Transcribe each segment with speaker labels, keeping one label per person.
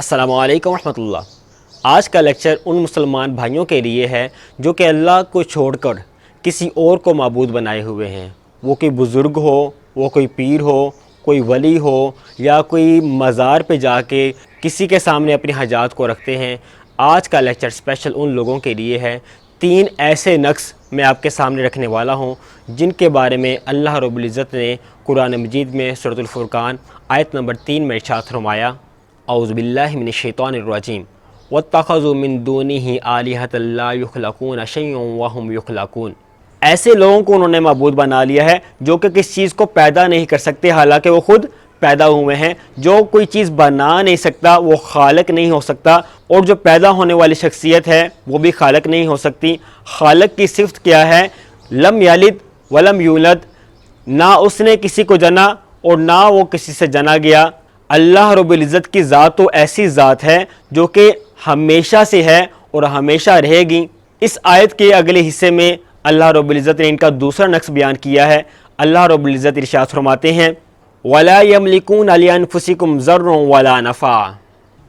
Speaker 1: السلام علیکم ورحمۃ اللہ۔ آج کا لیکچر ان مسلمان بھائیوں کے لیے ہے جو کہ اللہ کو چھوڑ کر کسی اور کو معبود بنائے ہوئے ہیں، وہ کوئی بزرگ ہو، وہ کوئی پیر ہو، کوئی ولی ہو، یا کوئی مزار پہ جا کے کسی کے سامنے اپنی حاجات کو رکھتے ہیں۔ آج کا لیکچر اسپیشل ان لوگوں کے لیے ہے۔ 3 ایسے نقص میں آپ کے سامنے رکھنے والا ہوں جن کے بارے میں اللہ رب العزت نے قرآن مجید میں سورۃ الفرقان آیت نمبر 3 میں ارشاد فرمایا، اعوذ باللہ من الشیطان الرجیم واتخذوا من دونہ آلہۃ لا یخلقون شیئا وہم یخلقون۔ ایسے لوگوں کو انہوں نے معبود بنا لیا ہے جو کہ کس چیز کو پیدا نہیں کر سکتے حالانکہ وہ خود پیدا ہوئے ہیں۔ جو کوئی چیز بنا نہیں سکتا وہ خالق نہیں ہو سکتا، اور جو پیدا ہونے والی شخصیت ہے وہ بھی خالق نہیں ہو سکتی۔ خالق کی صفت کیا ہے؟ لم یلد ولم یولد، نہ اس نے کسی کو جنا اور نہ وہ کسی سے جنا گیا۔ اللہ رب العزت کی ذات تو ایسی ذات ہے جو کہ ہمیشہ سے ہے اور ہمیشہ رہے گی۔ اس آیت کے اگلے حصے میں اللہ رب العزت نے ان کا دوسرا نقص بیان کیا ہے۔ اللہ رب العزت ارشاد فرماتے ہیں، وَلَا يَمْلِكُونَ لِأَنفُسِكُمْ ضَرًّا وَلَا نَفْعًا،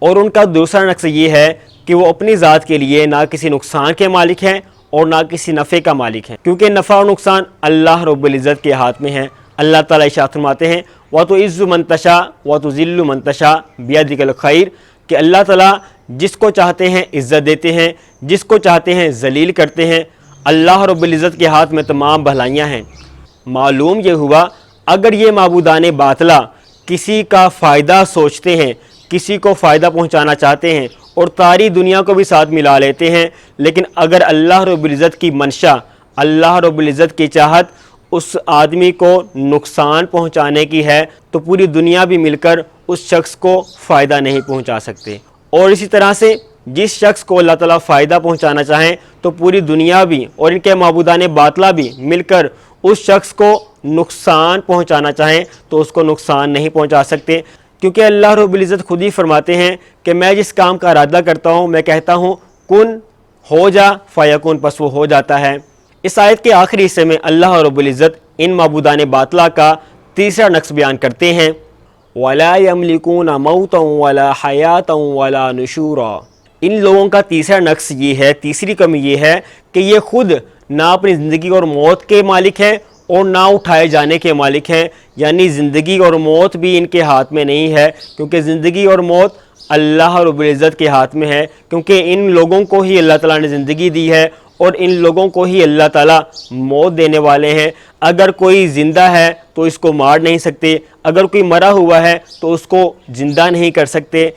Speaker 1: اور ان کا دوسرا نقص یہ ہے کہ وہ اپنی ذات کے لیے نہ کسی نقصان کے مالک ہیں اور نہ کسی نفع کا مالک ہیں، کیونکہ نفع اور نقصان اللہ رب العزت کے ہاتھ میں ہیں۔ اللہ تعالیٰ ارشاد فرماتے ہیں، وَتُعِزُّ مَن تَشَاءُ وَتُذِلُّ مَن تَشَاءُ بِيَدِكَ الْخَيْرُ، کہ اللہ تعالیٰ جس کو چاہتے ہیں عزت دیتے ہیں، جس کو چاہتے ہیں ذلیل کرتے ہیں۔ اللہ رب العزت کے ہاتھ میں تمام بھلائیاں ہیں۔ معلوم یہ ہوا اگر یہ معبودان باطلہ کسی کا فائدہ سوچتے ہیں، کسی کو فائدہ پہنچانا چاہتے ہیں اور ساری دنیا کو بھی ساتھ ملا لیتے ہیں، لیکن اگر اللہ رب العزت کی منشا، اللہ رب العزت کی چاہت اس آدمی کو نقصان پہنچانے کی ہے تو پوری دنیا بھی مل کر اس شخص کو فائدہ نہیں پہنچا سکتے۔ اور اسی طرح سے جس شخص کو اللہ تعالیٰ فائدہ پہنچانا چاہیں تو پوری دنیا بھی اور ان کے معبودان باطلہ بھی مل کر اس شخص کو نقصان پہنچانا چاہیں تو اس کو نقصان نہیں پہنچا سکتے، کیونکہ اللہ رب العزت خود ہی فرماتے ہیں کہ میں جس کام کا ارادہ کرتا ہوں، میں کہتا ہوں کن ہو جا فیکون، پس وہ ہو جاتا ہے۔ اس آیت کے آخری حصے میں اللہ رب العزت ان معبودان باطلہ کا تیسرا نقص بیان کرتے ہیں، وَلَا يَمْلِكُونَ مَوْتًا وَلَا حَيَاةً وَلَا نُشُورًا۔ ان لوگوں کا تیسرا نقص یہ ہے، تیسری کمی یہ ہے کہ یہ خود نہ اپنی زندگی اور موت کے مالک ہیں اور نہ اٹھائے جانے کے مالک ہیں، یعنی زندگی اور موت بھی ان کے ہاتھ میں نہیں ہے، کیونکہ زندگی اور موت اللہ رب العزت کے ہاتھ میں ہے، کیونکہ ان لوگوں کو ہی اللہ تعالیٰ نے زندگی دی ہے اور ان لوگوں کو ہی اللہ تعالیٰ موت دینے والے ہیں۔ اگر کوئی زندہ ہے تو اس کو مار نہیں سکتے، اگر کوئی مرا ہوا ہے تو اس کو زندہ نہیں کر سکتے۔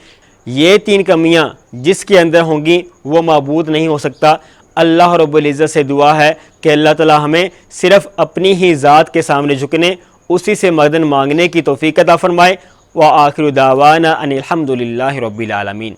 Speaker 1: یہ 3 کمیاں جس کے اندر ہوں گی وہ معبود نہیں ہو سکتا۔ اللہ رب العزت سے دعا ہے کہ اللہ تعالیٰ ہمیں صرف اپنی ہی ذات کے سامنے جھکنے، اسی سے مدد مانگنے کی توفیق عطا فرمائے۔ وآخر دعوانا ان الحمد للہ رب العالمین۔